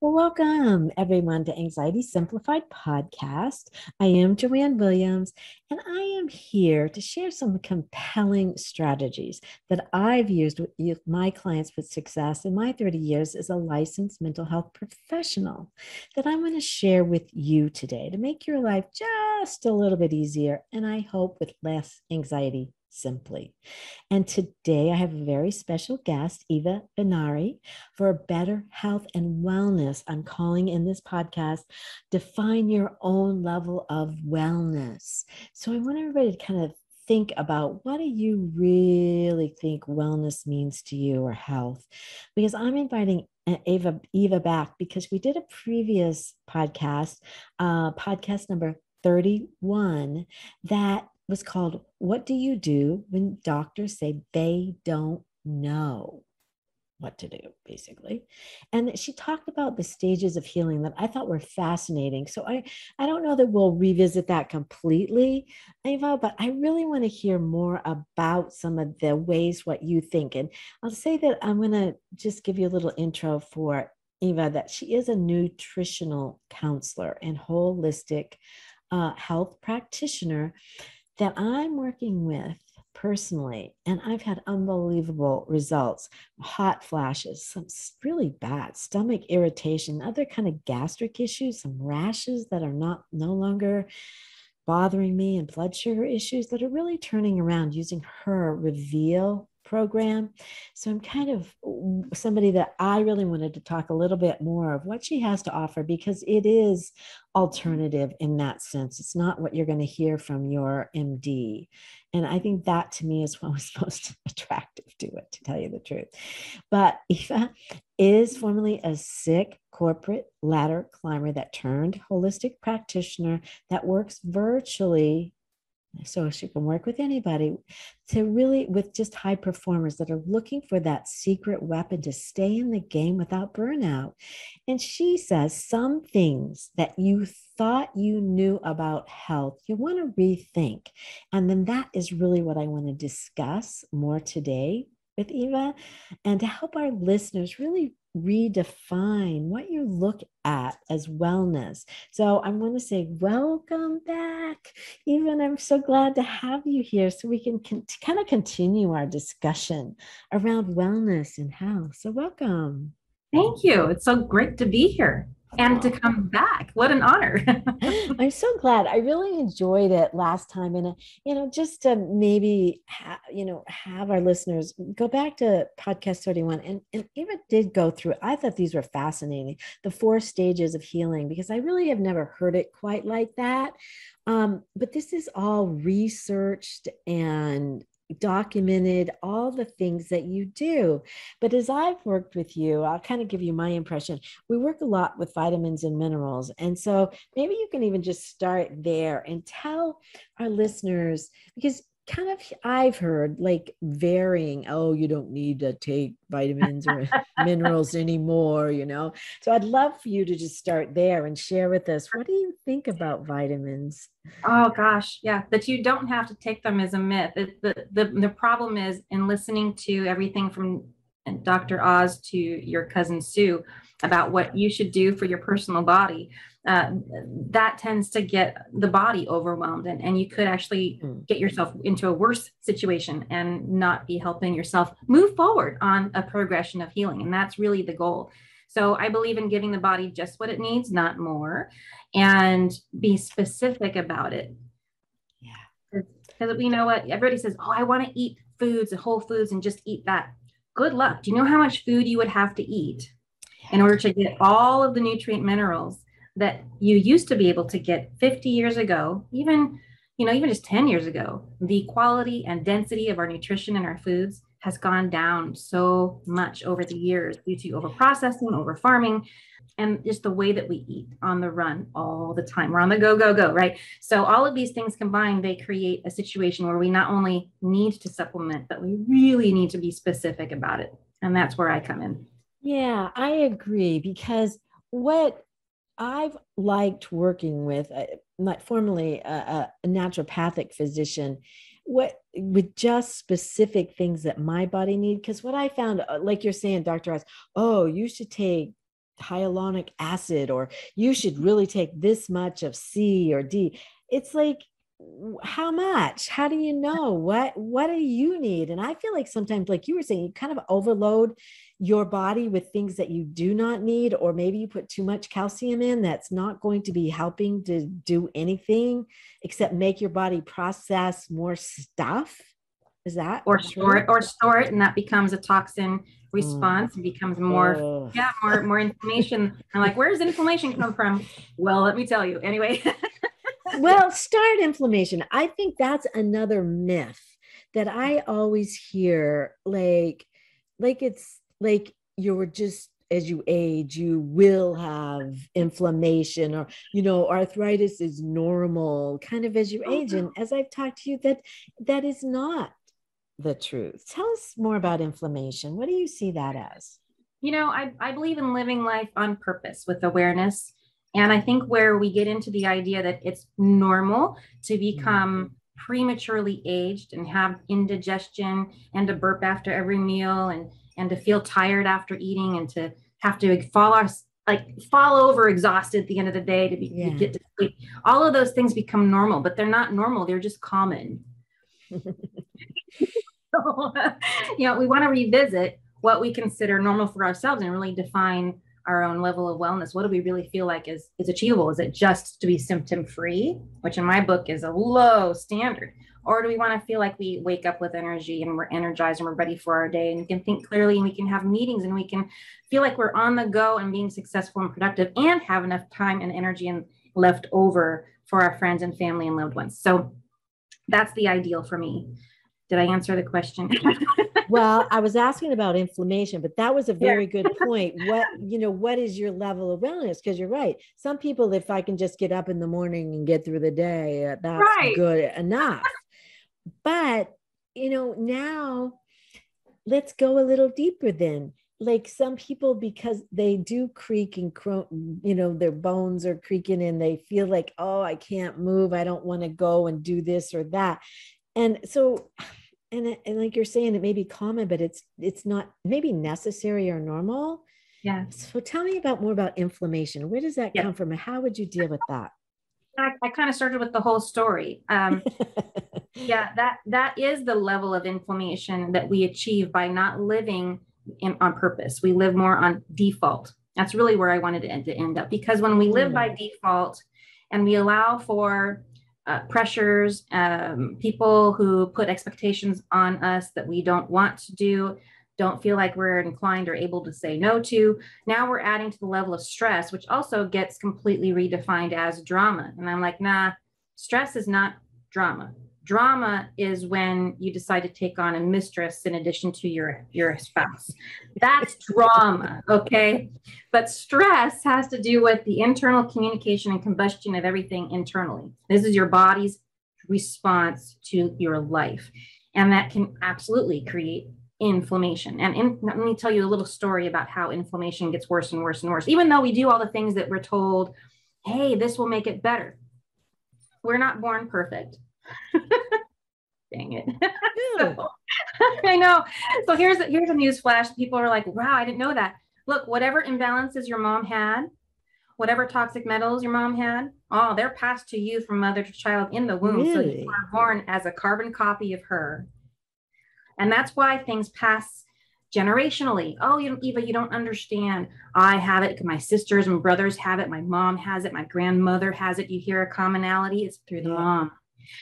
Well, welcome everyone to Anxiety Simplified podcast. I am Joanne Williams, and I am here to share some compelling strategies that I've used with my clients with success in my 30 years as a licensed mental health professional that I'm going to share with you today to make your life just a little bit easier, and I hope with less anxiety simply. And today I have a very special guest, Eva Vennari, for better health and wellness. I'm calling in this podcast, Define Your Own Level of Wellness. So I want everybody to kind of think about, what do you really think wellness means to you, or health? Because I'm inviting Eva back because we did a previous podcast, podcast number 31, that was called What Do You Do When Doctors Say They Don't Know What to Do, basically. And she talked about the stages of healing that I thought were fascinating. So I don't know that we'll revisit that completely, Eva, but I really want to hear more about some of the ways what you think. And I'll say that I'm going to just give you a little intro for Eva, that she is a nutritional counselor and holistic health practitioner that I'm working with personally, and I've had unbelievable results. Hot flashes, some really bad stomach irritation, other kind of gastric issues, some rashes that are no longer bothering me, and blood sugar issues that are really turning around using her Reveal program. So I'm kind of somebody that I really wanted to talk a little bit more of what she has to offer, because it is alternative in that sense. It's not what you're going to hear from your MD. And I think that to me is what was most attractive to it, to tell you the truth. But Eva is formerly a sick corporate ladder climber that turned holistic practitioner that works virtually, so she can work with anybody, to really with just high performers that are looking for that secret weapon to stay in the game without burnout. And she says some things that you thought you knew about health, you want to rethink. And then that is really what I want to discuss more today with Eva, and to help our listeners really redefine what you look at as wellness. So I want to say welcome back, Eva. I'm so glad to have you here so we can kind of continue our discussion around wellness and health. So welcome. Thank you. It's so great to be here and to come back. What an honor. I'm so glad. I really enjoyed it last time, and just to maybe have our listeners go back to podcast 31, and Eva did go through. I thought these were fascinating, the 4 stages of healing, because I really have never heard it quite like that. But this is all researched and documented, all the things that you do. But as I've worked with you, I'll kind of give you my impression. We work a lot with vitamins and minerals. And so maybe you can even just start there and tell our listeners, because kind of I've heard like varying, oh, you don't need to take vitamins or minerals anymore. So I'd love for you to just start there and share with us, what do you think about vitamins? Oh gosh, yeah, that you don't have to take them is a myth. The problem is in listening to everything from Dr. Oz to your cousin Sue about what you should do for your personal body. That tends to get the body overwhelmed, and you could actually get yourself into a worse situation and not be helping yourself move forward on a progression of healing. And that's really the goal. So I believe in giving the body just what it needs, not more, and be specific about it. Yeah. Because we know what everybody says, oh, I want to eat foods, whole foods, and just eat that. Good luck. Do you know how much food you would have to eat in order to get all of the nutrient minerals that you used to be able to get 50 years ago, even just 10 years ago? The quality and density of our nutrition and our foods has gone down so much over the years due to overprocessing, over farming, and just the way that we eat on the run all the time. We're on the go, go, go, right? So all of these things combined, they create a situation where we not only need to supplement, but we really need to be specific about it. And that's where I come in. Yeah, I agree, because what I've liked working with, not formerly a naturopathic physician, what with just specific things that my body need. Because what I found, like you're saying, Dr. Oz, oh, you should take hyaluronic acid, or you should really take this much of C or D. It's like, how much? How do you know what do you need? And I feel like sometimes, like you were saying, you kind of overload your body with things that you do not need, or maybe you put too much calcium in that's not going to be helping to do anything except make your body process more stuff. Is that or true? store it, and that becomes a toxin response. It becomes more, more inflammation. I'm like, where's inflammation come from? Well, let me tell you. Anyway. Well, start inflammation. I think that's another myth that I always hear, like it's like you're just, as you age, you will have inflammation, or, arthritis is normal kind of as you age. And as I've talked to you, that is not the truth. Tell us more about inflammation. What do you see that as? I believe in living life on purpose with awareness. And I think where we get into the idea that it's normal to become prematurely aged and have indigestion and to burp after every meal, and to feel tired after eating, and to have to fall over exhausted at the end of the day to get to sleep. All of those things become normal, but they're not normal. They're just common. So, we want to revisit what we consider normal for ourselves and really define our own level of wellness. What do we really feel like is achievable? Is it just to be symptom free, which in my book is a low standard? Or do we want to feel like we wake up with energy and we're energized and we're ready for our day, and we can think clearly and we can have meetings and we can feel like we're on the go and being successful and productive and have enough time and energy and left over for our friends and family and loved ones? So that's the ideal for me. Did I answer the question? Well, I was asking about inflammation, but that was a very good point. What is your level of wellness? Because you're right. Some people, if I can just get up in the morning and get through the day, that's good enough. But, now let's go a little deeper then. Like some people, because they do creak and their bones are creaking and they feel like, oh, I can't move. I don't want to go and do this or that. And so, and like you're saying, it may be common, but it's not maybe necessary or normal. Yeah. So tell me more about inflammation. Where does that come from? And how would you deal with that? I kind of started with the whole story. That is the level of inflammation that we achieve by not living on purpose. We live more on default. That's really where I wanted to end up, because when we live by default and we allow for pressures, people who put expectations on us that we don't want to do, don't feel like we're inclined or able to say no to. Now we're adding to the level of stress, which also gets completely redefined as drama. And I'm like, nah, stress is not drama. Drama is when you decide to take on a mistress in addition to your spouse. That's drama, okay? But stress has to do with the internal communication and combustion of everything internally. This is your body's response to your life. And that can absolutely create inflammation. And let me tell you a little story about how inflammation gets worse and worse and worse. Even though we do all the things that we're told, hey, this will make it better. We're not born perfect. Dang it. So, I know. So here's a news flash. People are like, wow, I didn't know that. Look, whatever imbalances your mom had, whatever toxic metals your mom had, they're passed to you from mother to child in the womb. Really? So you are born as a carbon copy of her. And that's why things pass generationally. Oh, Eva, you don't understand. I have it. My sisters and brothers have it. My mom has it. My grandmother has it. You hear a commonality. It's through the mom.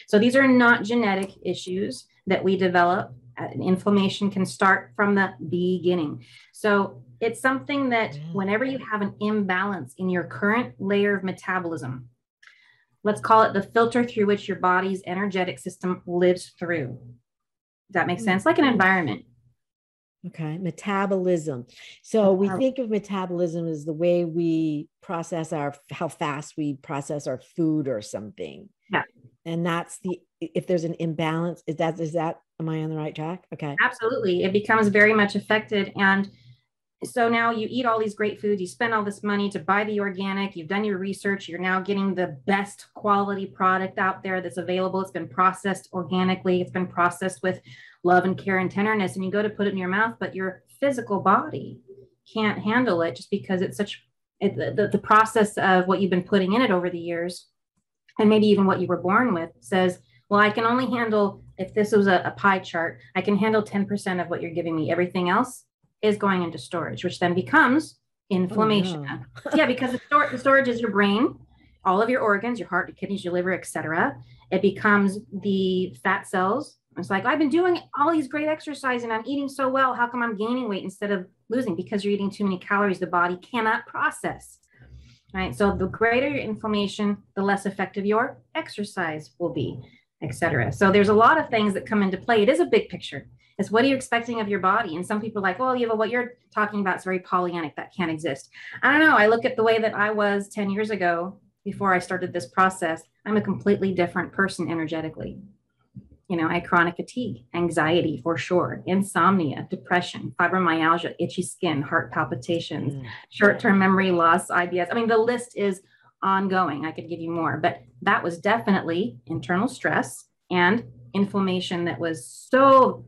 So these are not genetic issues that we develop. Inflammation can start from the beginning. So it's something that whenever you have an imbalance in your current layer of metabolism, let's call it the filter through which your body's energetic system lives through. Does that make sense? Like an environment. Okay. Metabolism. So we think of metabolism as the way we process how fast we process our food or something. Yeah. And that's if there's an imbalance, is that, am I on the right track? Okay. Absolutely. It becomes very much affected. And so now you eat all these great foods, you spend all this money to buy the organic, you've done your research, you're now getting the best quality product out there that's available. It's been processed organically. It's been processed with love and care and tenderness. And you go to put it in your mouth, but your physical body can't handle it just because it's the process of what you've been putting in it over the years, and maybe even what you were born with, says, well, I can only handle, if this was a pie chart, I can handle 10% of what you're giving me. Everything else is going into storage, which then becomes inflammation. Oh, no. Yeah, because the storage is your brain, all of your organs, your heart, your kidneys, your liver, etc. It becomes the fat cells. It's like, I've been doing all these great exercise and I'm eating so well. How come I'm gaining weight instead of losing? Because you're eating too many calories the body cannot process. Right. So the greater your inflammation, the less effective your exercise will be, etc. So there's a lot of things that come into play. It is a big picture. It's what are you expecting of your body? And some people are like, well, Eva, what you're talking about is very Pollyannic. That can't exist. I don't know. I look at the way that I was 10 years ago before I started this process. I'm a completely different person energetically. You know, I had chronic fatigue, anxiety for sure, insomnia, depression, fibromyalgia, itchy skin, heart palpitations, short-term memory loss, IBS. I mean, the list is ongoing. I could give you more, but that was definitely internal stress and inflammation that was so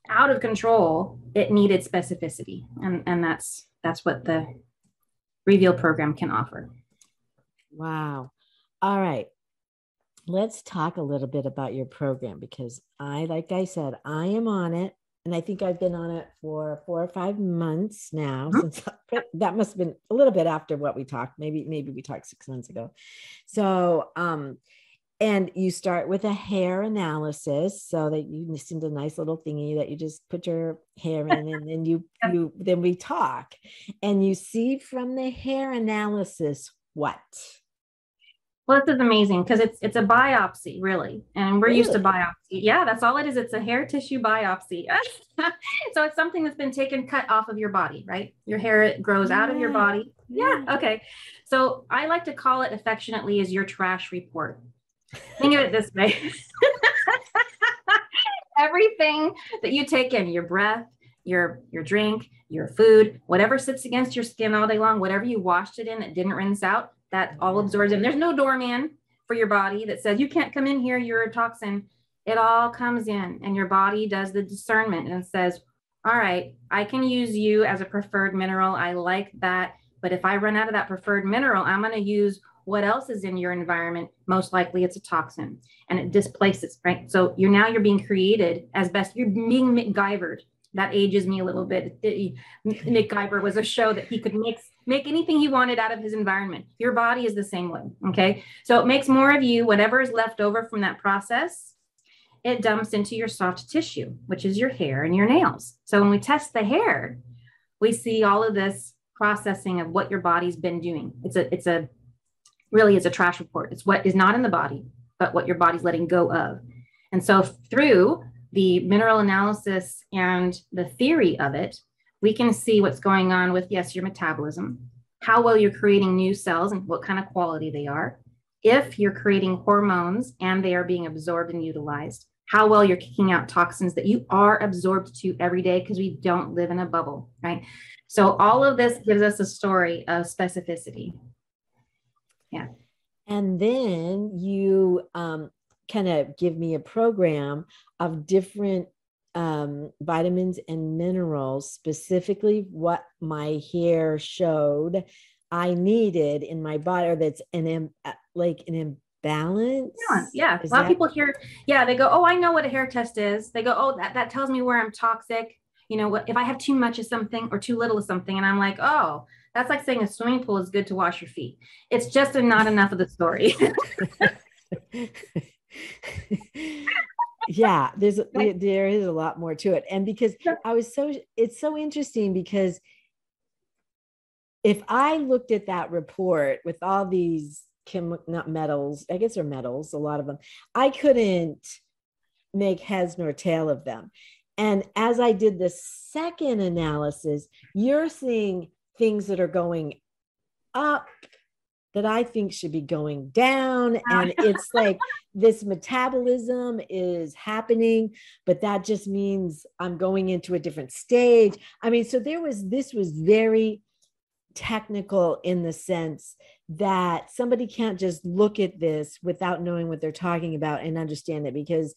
out of control. It needed specificity. And that's what the Reveal program can offer. Wow. All right. Let's talk a little bit about your program, because like I said, I am on it, and I think I've been on it for 4 or 5 months now. Since that must have been a little bit after what we talked. Maybe we talked 6 months ago. So, and you start with a hair analysis, so that you send a nice little thingy that you just put your hair in, and then then we talk, and you see from the hair analysis what. Well, this is amazing because it's a biopsy, really. And we're used to biopsy. Yeah, that's all it is. It's a hair tissue biopsy. So it's something that's been cut off of your body, right? Your hair grows out of your body. Yeah. Okay. So I like to call it affectionately as your trash report. Think of it this way. Everything that you take in, your breath, your drink, your food, whatever sits against your skin all day long, whatever you washed it in that didn't rinse out, that all absorbs in. There's no doorman for your body that says, you can't come in here, you're a toxin. It all comes in, and your body does the discernment and says, all right, I can use you as a preferred mineral. I like that. But if I run out of that preferred mineral, I'm going to use what else is in your environment. Most likely it's a toxin, and it displaces, right? So you're being created as best. You're being MacGyvered. That ages me a little bit. MacGyver was a show that he could make anything he wanted out of his environment. Your body is the same way, okay? So it makes more of you. Whatever is left over from that process, it dumps into your soft tissue, which is your hair and your nails. So when we test the hair, we see all of this processing of what your body's been doing. It's a trash report. It's what is not in the body, but what your body's letting go of. And so through the mineral analysis and the theory of it, we can see what's going on with, yes, your metabolism, how well you're creating new cells and what kind of quality they are, if you're creating hormones and they are being absorbed and utilized, how well you're kicking out toxins that you are absorbed to every day, because we don't live in a bubble, right? So all of this gives us a story of specificity. Yeah. And then you kind of give me a program of different vitamins and minerals, specifically what my hair showed I needed in my body, or that's an imbalance. Yeah. A lot of people hear, they go, oh, I know what a hair test is. They go, oh, that tells me where I'm toxic. You know what, if I have too much of something or too little of something. And I'm like, oh, that's like saying a swimming pool is good to wash your feet. It's just not enough of the story. Yeah, there is a lot more to it. And because it's so interesting, because if I looked at that report with all these not metals, I guess they're metals, a lot of them, I couldn't make heads nor tail of them. And as I did the second analysis, you're seeing things that are going up that I think should be going down. And it's like this metabolism is happening, but that just means I'm going into a different stage. I mean, so this was very technical in the sense that somebody can't just look at this without knowing what they're talking about and understand it, because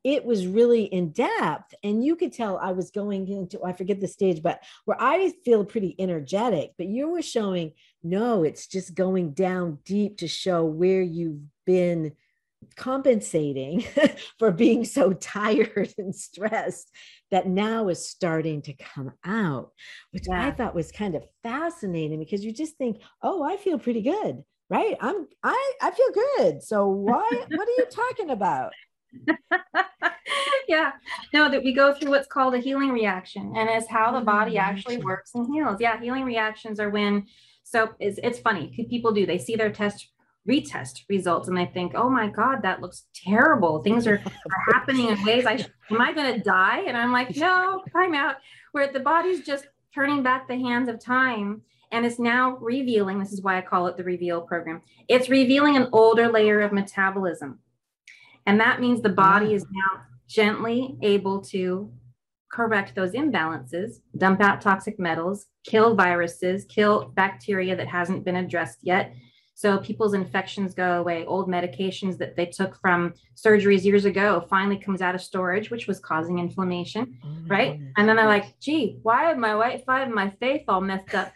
it was really in depth. And you could tell I was going into, I forget the stage, but where I feel pretty energetic, but you were showing, no, it's just going down deep to show where you've been compensating for being so tired and stressed that now is starting to come out, which I Yeah. thought was kind of fascinating because you just think, oh, I feel pretty good, right? I feel good. So what are you talking about? Yeah. No, that we go through what's called a healing reaction, and it's how the Healing body actually reaction. works and heals. Yeah, healing reactions are when, so it's funny. People do, they see their retest results and they think, oh my God, that looks terrible. Things are happening in ways am I going to die? And I'm like, no, time out. Where the body's just turning back the hands of time. And it's now revealing. This is why I call it the reveal program. It's revealing an older layer of metabolism. And that means the body is Ah, now gently able to correct those imbalances, dump out toxic metals, kill viruses, kill bacteria that hasn't been addressed yet. So people's infections go away. Old medications that they took from surgeries years ago finally comes out of storage, which was causing inflammation, oh my right? goodness. And then they're like, gee, why is my white five and my faith all messed up?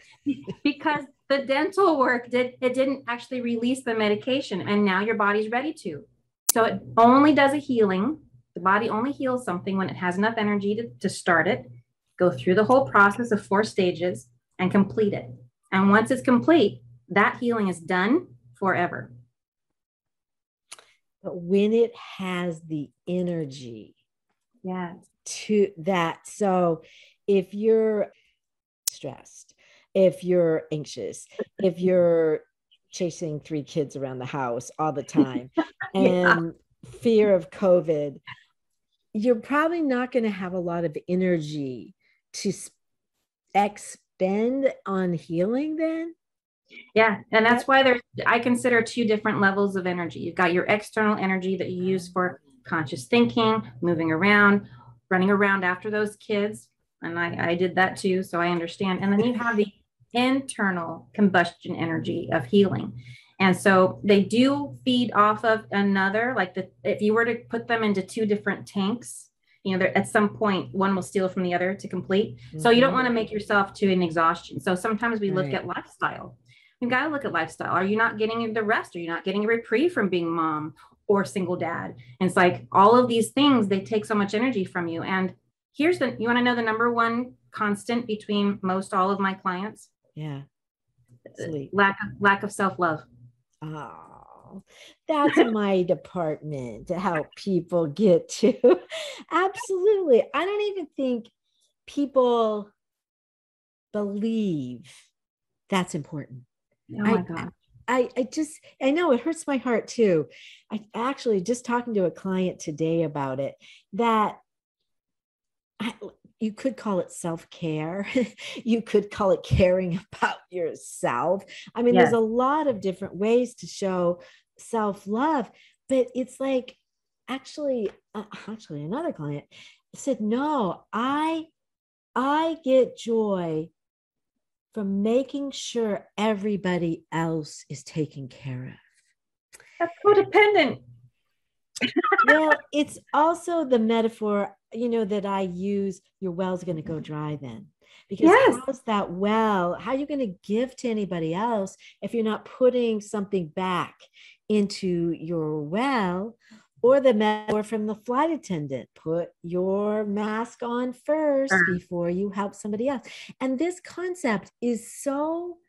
Because the dental work didn't actually release the medication, and now your body's ready to. So it only does a healing. The body only heals something when it has enough energy to start it, go through the whole process of 4 stages, and complete it. And once it's complete, that healing is done forever. But when it has the energy Yeah. to that, so if you're stressed, if you're anxious, if you're chasing 3 kids around the house all the time Yeah. and fear of COVID, you're probably not going to have a lot of energy to expend on healing then. Yeah. And That, that's why I consider 2 different levels of energy. You've got your external energy that you use for conscious thinking, moving around, running around after those kids. And I did that too. So I understand. And then you have the internal combustion energy of healing. And so they do feed off of another, like if you were to put them into 2 different tanks, at some point one will steal from the other to complete. So you don't mm-hmm, want to make yourself to an exhaustion. So sometimes we look right. at lifestyle. You've got to look at lifestyle. Are you not getting the rest? Are you not getting a reprieve from being mom or single dad? And it's like all of these things, they take so much energy from you. And you want to know the number one constant between most all of my clients? Yeah. Sleep. Lack of self-love. Oh, that's my department to help people get to. Absolutely. I don't even think people believe that's important. Oh my I, God. I know it hurts my heart too. I actually just talking to a client today about it that you could call it self-care. You could call it caring about yourself. I mean, there's Yes. a lot of different ways to show self-love, but it's like actually another client said, no, I get joy from making sure everybody else is taken care of. That's codependent. Well, it's also the metaphor, that I use, your well's going to go dry then. Because Yes. how's that well? How are you going to give to anybody else if you're not putting something back into your well? Or the metaphor from the flight attendant, put your mask on first before you help somebody else. And this concept is so,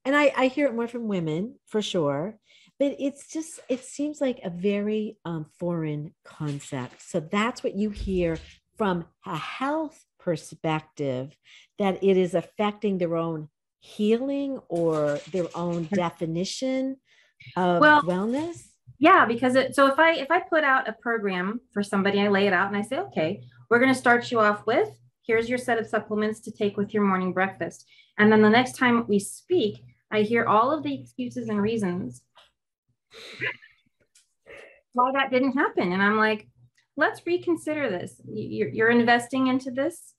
and I hear it more from women for sure, but it seems like a very foreign concept. So that's what you hear from a health perspective, that it is affecting their own healing or their own definition of Well, wellness. yeah, because so if I put out a program for somebody, I lay it out and I say, okay, we're going to start you off with, here's your set of supplements to take with your morning breakfast. And then the next time we speak, I hear all of the excuses and reasons why that didn't happen. And I'm like, let's reconsider this. You're investing into this.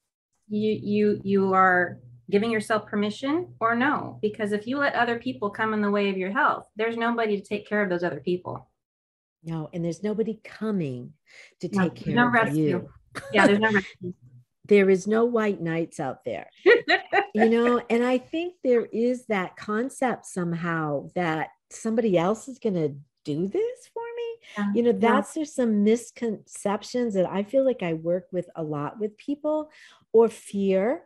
You are giving yourself permission or no? Because if you let other people come in the way of your health, there's nobody to take care of those other people. No, and there's nobody coming to No, take there's care no of rescue. you. Yeah, there's no rescue. There is no white knights out there, and I think there is that concept somehow that somebody else is going to do this for me. Yeah, yeah. There's some misconceptions that I feel like I work with a lot with people, or fear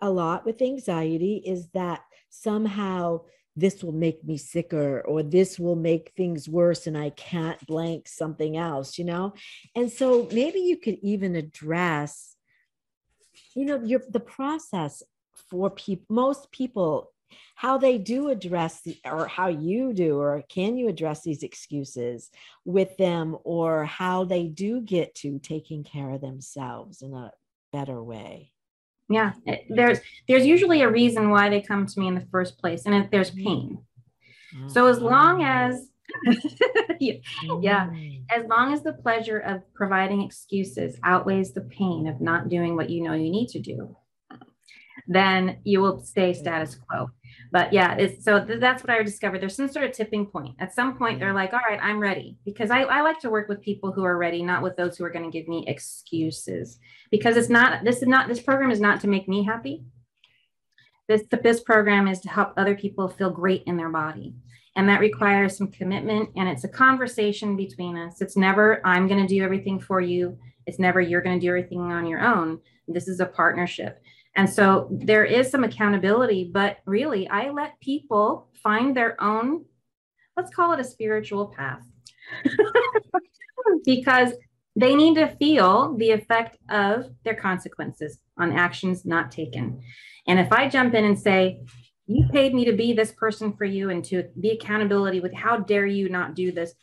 a lot with anxiety, is that somehow this will make me sicker, or this will make things worse and I can't blank something else. And so maybe you could even address the process for most people, how they do address or how you do, or can you address these excuses with them, or how they do get to taking care of themselves in a better way. Yeah, there's usually a reason why they come to me in the first place, and there's pain. So as long as yeah, as long as the pleasure of providing excuses outweighs the pain of not doing what you need to do, then you will stay status quo. But yeah, that's what I discovered. There's some sort of tipping point. At some point, they're like, all right, I'm ready. Because I like to work with people who are ready, not with those who are going to give me excuses. Because this program is not to make me happy. This program is to help other people feel great in their body. And that requires some commitment, and it's a conversation between us. It's never, I'm going to do everything for you. It's never, you're going to do everything on your own. This is a partnership. And so there is some accountability, but really I let people find their own, let's call it a spiritual path, because they need to feel the effect of their consequences on actions not taken. And if I jump in and say, you paid me to be this person for you and to be accountability with, how dare you not do this?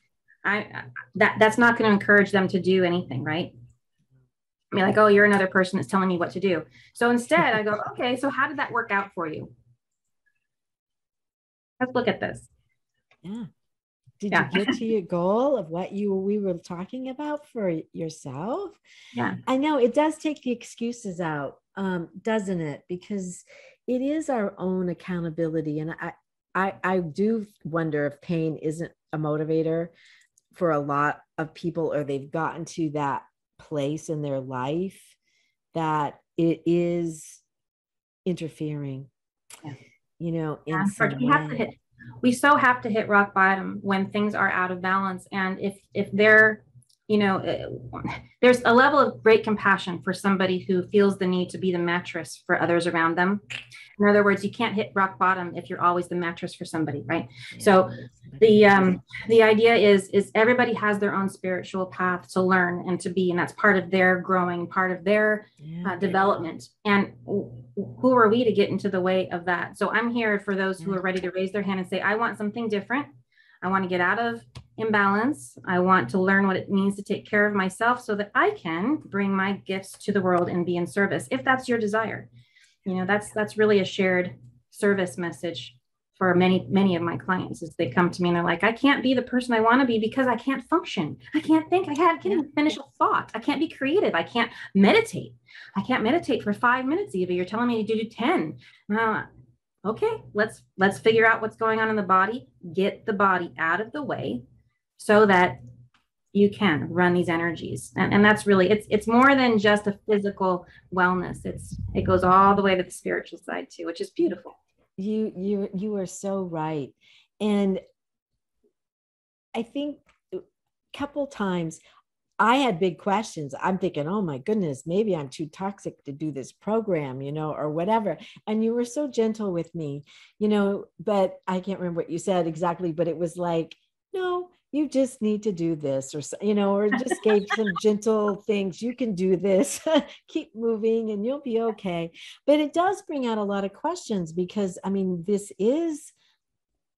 That's not going to encourage them to do anything, right? I mean, like, oh, you're another person that's telling me what to do. So instead I go, okay, so how did that work out for you? Let's look at this. Yeah. Did you get to your goal of what we were talking about for yourself? Yeah. I know it does take the excuses out, doesn't it? Because it is our own accountability. And I do wonder if pain isn't a motivator for a lot of people, or they've gotten to that place in their life that it is interfering, in some way. We so have to hit rock bottom when things are out of balance. And if they're, there's a level of great compassion for somebody who feels the need to be the mattress for others around them. In other words, you can't hit rock bottom if you're always the mattress for somebody, right? Yeah. So the idea is everybody has their own spiritual path to learn and to be, and that's part of their growing, part of their development. And who are we to get into the way of that? So I'm here for those who are ready to raise their hand and say, I want something different. I want to get out of imbalance. I want to learn what it means to take care of myself so that I can bring my gifts to the world and be in service, if that's your desire. That's really a shared service message for many of my clients, as they come to me and they're like, I can't be the person I want to be because I can't function. I can't think. I can't even finish a thought. I can't be creative. I can't meditate. I can't meditate for 5 minutes, Eva. You're telling me to do 10. Okay, let's figure out what's going on in the body, get the body out of the way so that you can run these energies. And that's really, it's more than just a physical wellness. It goes all the way to the spiritual side too, which is beautiful. You are so right. And I think a couple times I had big questions. I'm thinking, oh my goodness, maybe I'm too toxic to do this program, or whatever. And you were so gentle with me, but I can't remember what you said exactly, but it was like, no, you just need to do this, or just gave some gentle things. You can do this, keep moving and you'll be okay. But it does bring out a lot of questions, because this is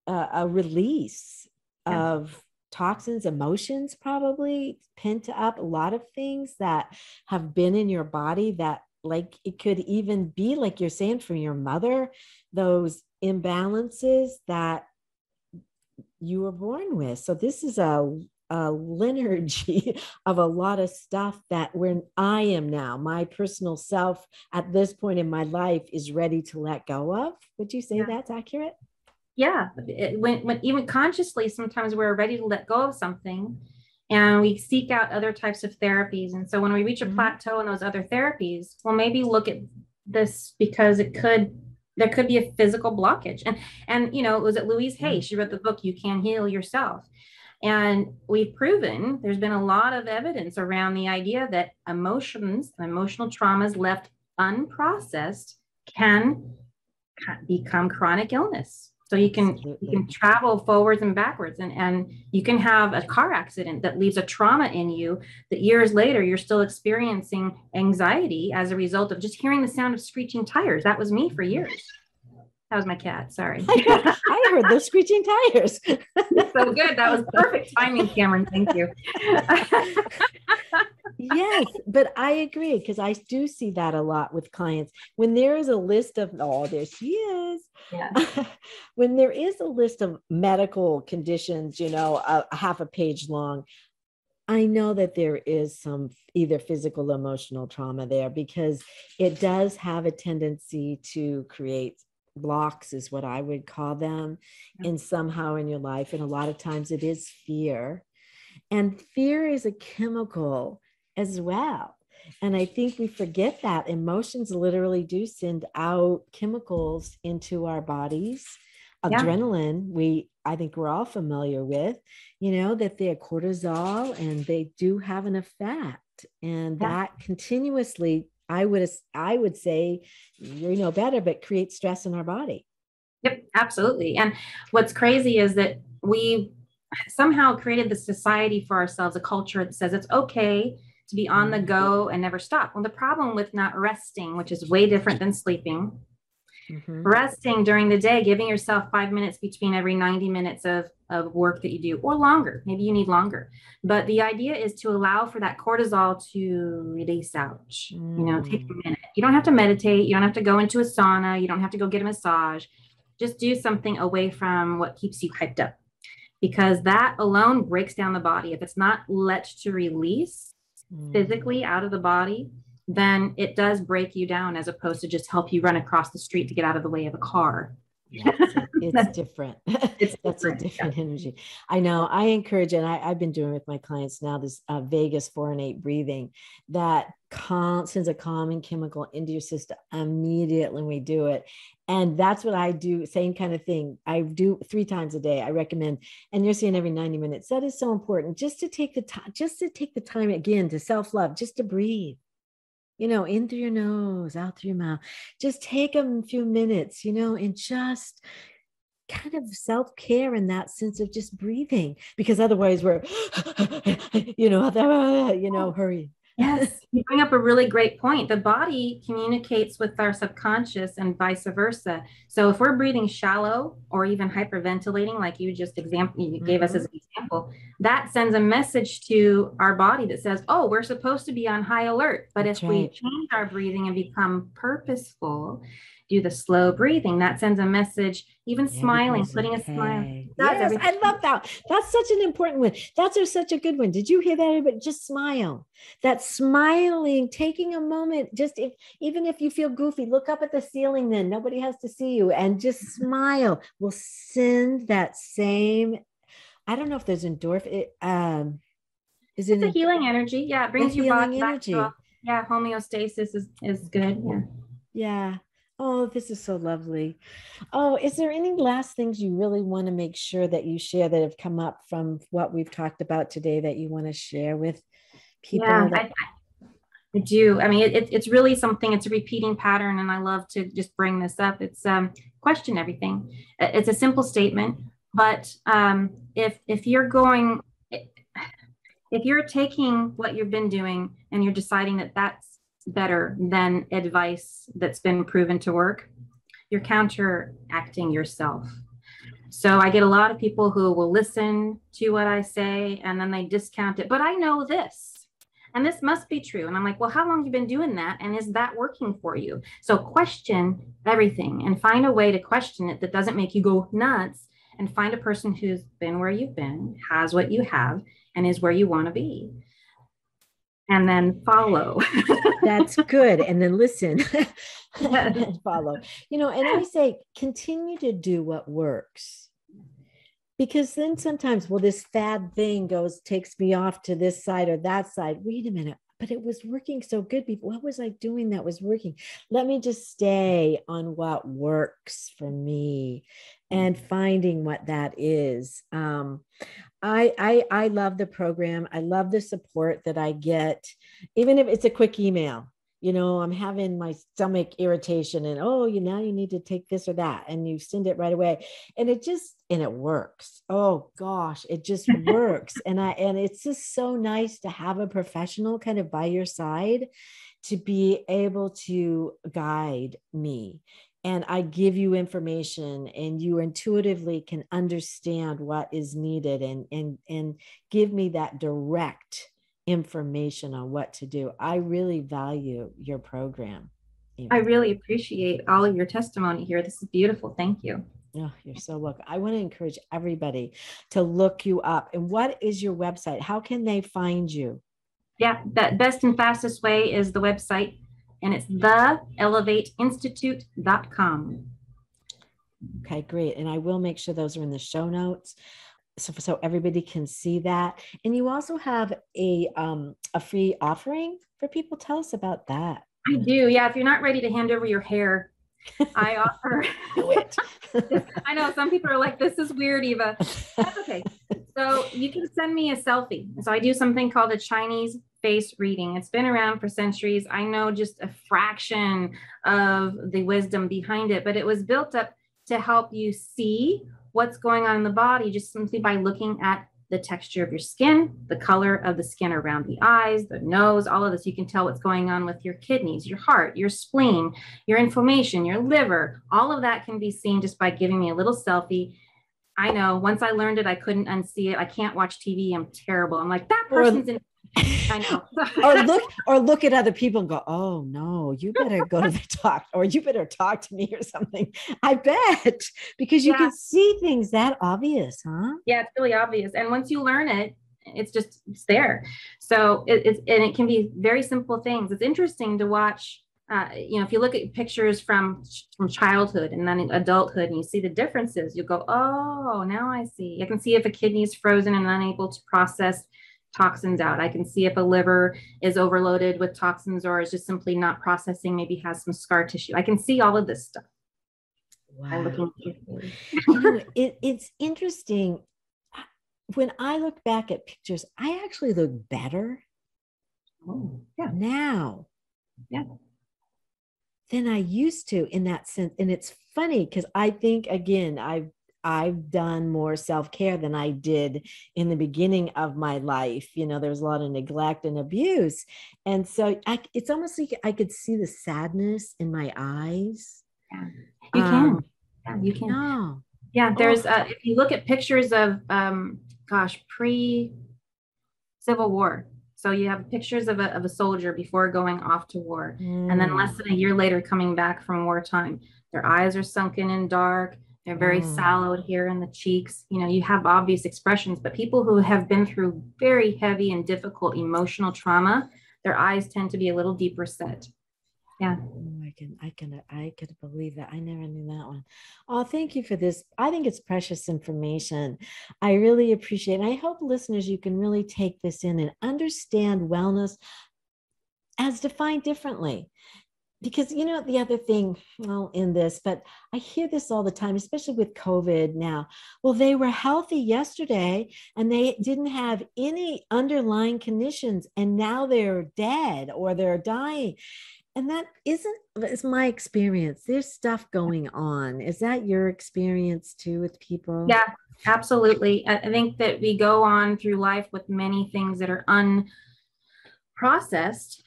a release of toxins, emotions, probably pent up, a lot of things that have been in your body that, like, it could even be like you're saying from your mother, those imbalances that you were born with. So this is a lineage of a lot of stuff that when I am now, my personal self at this point in my life is ready to let go of. Would you say that's accurate? Yeah. When even consciously, sometimes we're ready to let go of something. and we seek out other types of therapies. And so when we reach a plateau in those other therapies, well, maybe look at this because there could be a physical blockage. And it was Louise Hay. She wrote the book, You Can Heal Yourself. And we've proven there's been a lot of evidence around the idea that emotions and emotional traumas left unprocessed can become chronic illness. So you can travel forwards and backwards, and you can have a car accident that leaves a trauma in you that years later you're still experiencing anxiety as a result of just hearing the sound of screeching tires. That was me for years. That was my cat. Sorry. I heard those screeching tires. So good. That was perfect timing, Cameron. Thank you. Yes, but I agree, because I do see that a lot with clients. When there is a list of, there she is. Yeah. When there is a list of medical conditions, a half a page long, I know that there is some either physical or emotional trauma there, because it does have a tendency to create blocks, is what I would call them, in somehow in your life. And a lot of times it is fear. And fear is a chemical as well. And I think we forget that emotions literally do send out chemicals into our bodies. Adrenaline, I think we're all familiar with, that they're cortisol, and they do have an effect. And that continuously, I would say, better, but create stress in our body. Yep, absolutely. And what's crazy is that we somehow created the society for ourselves, a culture that says it's okay to be on the go and never stop. Well, the problem with not resting, which is way different than sleeping, resting during the day, giving yourself 5 minutes between every 90 minutes of work that you do, or longer, maybe you need longer. But the idea is to allow for that cortisol to release out, take a minute. You don't have to meditate. You don't have to go into a sauna. You don't have to go get a massage. Just do something away from what keeps you hyped up, because that alone breaks down the body. If it's not let to release physically out of the body, then it does break you down, as opposed to just help you run across the street to get out of the way of a car. It's different. That's a different energy. I know. I encourage, and I've been doing with my clients now, this vagus 4 and 8 breathing that sends a calming chemical into your system immediately when we do it. And that's what I do. Same kind of thing. I do 3 times a day. I recommend, and you're saying every 90 minutes. That is so important, just to take the time again to self-love, just to breathe. In through your nose, out through your mouth. Just take a few minutes, and just kind of self-care in that sense of just breathing, because otherwise we're, hurry. Yes, you bring up a really great point. The body communicates with our subconscious and vice versa. So if we're breathing shallow or even hyperventilating, like you gave us as an example, that sends a message to our body that says, oh, we're supposed to be on high alert. But if we change our breathing and become purposeful, do the slow breathing, that sends a message. Even smiling, putting a smile. Yes, I love that. That's such an important one. That's such a good one. Did you hear that? Everybody, just smile. That smiling, taking a moment, even if you feel goofy, look up at the ceiling, then nobody has to see you, and just smile will send that same, I don't know if there's endorphin. It's a healing energy. Yeah, it brings you back to homeostasis is good. Yeah. Oh, this is so lovely. Oh, is there any last things you really want to make sure that you share that have come up from what we've talked about today that you want to share with people? Yeah, I do. I mean, it's really something, it's a repeating pattern, and I love to just bring this up. It's question everything. It's a simple statement, but if you're taking what you've been doing and you're deciding that that's better than advice that's been proven to work, you're counteracting yourself. So I get a lot of people who will listen to what I say and then they discount it. But I know this, and this must be true. And I'm like, well, how long have you been doing that? And is that working for you? So question everything and find a way to question it that doesn't make you go nuts, and find a person who's been where you've been, has what you have, and is where you want to be. And then follow. That's good. And then listen and follow. And I say, continue to do what works. Because then sometimes, well, this fad thing takes me off to this side or that side. Wait a minute, but it was working so good. What was I doing that was working? Let me just stay on what works for me and finding what that is. I love the program. I love the support that I get, even if it's a quick email. I'm having my stomach irritation and, oh, now you need to take this or that. And you send it right away. And it works. Oh gosh, it just works. And it's just so nice to have a professional kind of by your side to be able to guide me. And I give you information and you intuitively can understand what is needed and give me that direct information on what to do. I really value your program. Eva. I really appreciate all of your testimony here. This is beautiful. Thank you. Oh, you're so welcome. I want to encourage everybody to look you up. And what is your website? How can they find you? Yeah, the best and fastest way is the website, and it's theelevateinstitute.com. Okay, great. And I will make sure those are in the show notes so everybody can see that. And you also have a free offering for people. Tell us about that. I do. Yeah. If you're not ready to hand over your hair, I offer. Do it. I know some people are like, this is weird, Eva. That's okay. So you can send me a selfie. So I do something called a Chinese face reading. It's been around for centuries. I know just a fraction of the wisdom behind it, but it was built up to help you see what's going on in the body just simply by looking at the texture of your skin, the color of the skin around the eyes, the nose, all of this. You can tell what's going on with your kidneys, your heart, your spleen, your inflammation, your liver. All of that can be seen just by giving me a little selfie. I know once I learned it, I couldn't unsee it. I can't watch TV. I'm terrible. I'm like, that person's in. I know. or look at other people and go, oh no, you better go to the doctor, or you better talk to me or something. I bet, because you can see things that obvious, huh? Yeah, it's really obvious. And once you learn it, it's there. So it can be very simple things. It's interesting to watch. If you look at pictures from childhood and then adulthood and you see the differences, you go, oh, now I see. I can see if a kidney is frozen and unable to process toxins out. I can see if a liver is overloaded with toxins or is just simply not processing, maybe has some scar tissue. I can see all of this stuff. Wow. It's interesting. When I look back at pictures, I actually look better now than I used to in that sense. And it's funny because I think, again, I've done more self-care than I did in the beginning of my life. There was a lot of neglect and abuse. And so it's almost like I could see the sadness in my eyes. Yeah, you can. Yeah, you can. No. Yeah, there's, if you look at pictures of, pre-Civil War. So you have pictures of a soldier before going off to war. And then less than a year later coming back from wartime. Their eyes are sunken and dark. They're very sallow here in the cheeks. You have obvious expressions, but people who have been through very heavy and difficult emotional trauma, their eyes tend to be a little deeper set. Yeah. I can believe that. I never knew that one. Oh, thank you for this. I think it's precious information. I really appreciate it. And I hope listeners, you can really take this in and understand wellness as defined differently. Because, the other thing, in this, but I hear this all the time, especially with COVID now. Well, they were healthy yesterday and they didn't have any underlying conditions and now they're dead or they're dying. And it's my experience. There's stuff going on. Is that your experience too with people? Yeah, absolutely. I think that we go on through life with many things that are unprocessed.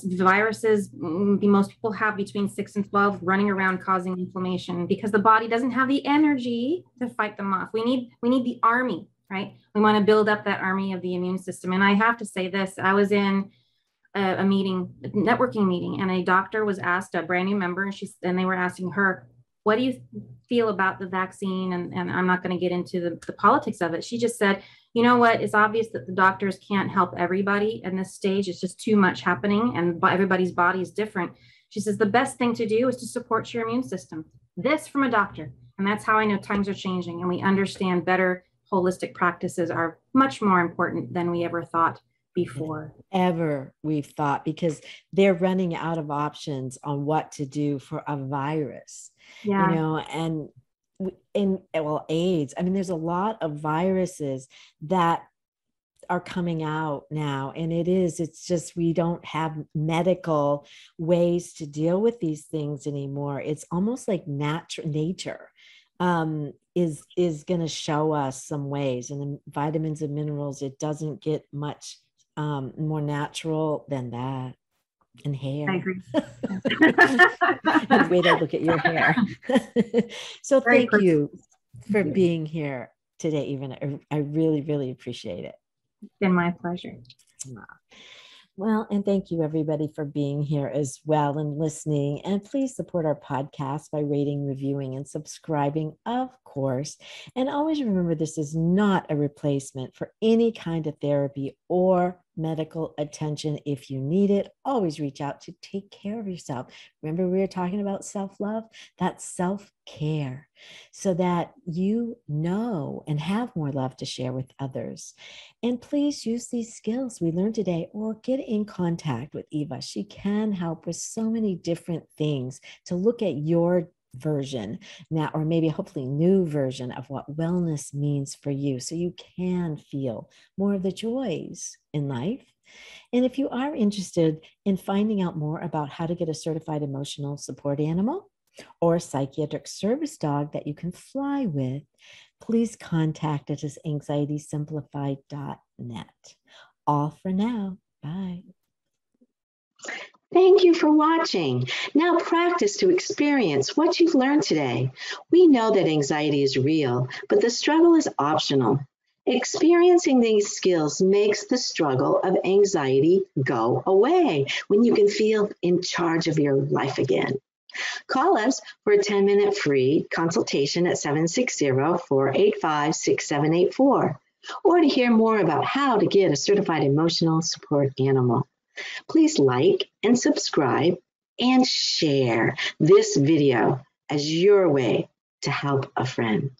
Viruses, most people have between 6 and 12 running around causing inflammation because the body doesn't have the energy to fight them off. We need the army, right? We want to build up that army of the immune system. And I have to say this, I was in a networking meeting, and a doctor was asked, a brand new member, and they were asking her, what do you feel about the vaccine? And I'm not going to get into the politics of it. She just said, you know what? It's obvious that the doctors can't help everybody in this stage. It's just too much happening and everybody's body is different. She says, the best thing to do is to support your immune system. This from a doctor. And that's how I know times are changing and we understand better holistic practices are much more important than we ever thought before. Ever we've thought, because they're running out of options on what to do for a virus, Yeah. And well, AIDS. I mean, there's a lot of viruses that are coming out now, and it's just we don't have medical ways to deal with these things anymore. It's almost like nature is going to show us some ways, and the vitamins and minerals, it doesn't get much more natural than that. And hair. I agree. And way to look at your hair. So thank you for being here today, Eva. I really, really appreciate it. It's been my pleasure. Well, and thank you everybody for being here as well and listening. And please support our podcast by rating, reviewing, and subscribing, of course. And always remember, this is not a replacement for any kind of therapy or medical attention. If you need it, always reach out to take care of yourself. Remember, we were talking about self-love? That's self-care, so that you know and have more love to share with others. And please use these skills we learned today, or get in contact with Eva. She can help with so many different things to look at your version now, or maybe hopefully new version of what wellness means for you, so you can feel more of the joys in life. And if you are interested in finding out more about how to get a certified emotional support animal or a psychiatric service dog that you can fly with, please contact us at anxietysimplified.net. All for now. Bye. Thank you for watching. Now practice to experience what you've learned today. We know that anxiety is real, but the struggle is optional. Experiencing these skills makes the struggle of anxiety go away when you can feel in charge of your life again. Call us for a 10-minute free consultation at 760-485-6784, or to hear more about how to get a certified emotional support animal. Please like and subscribe and share this video as your way to help a friend.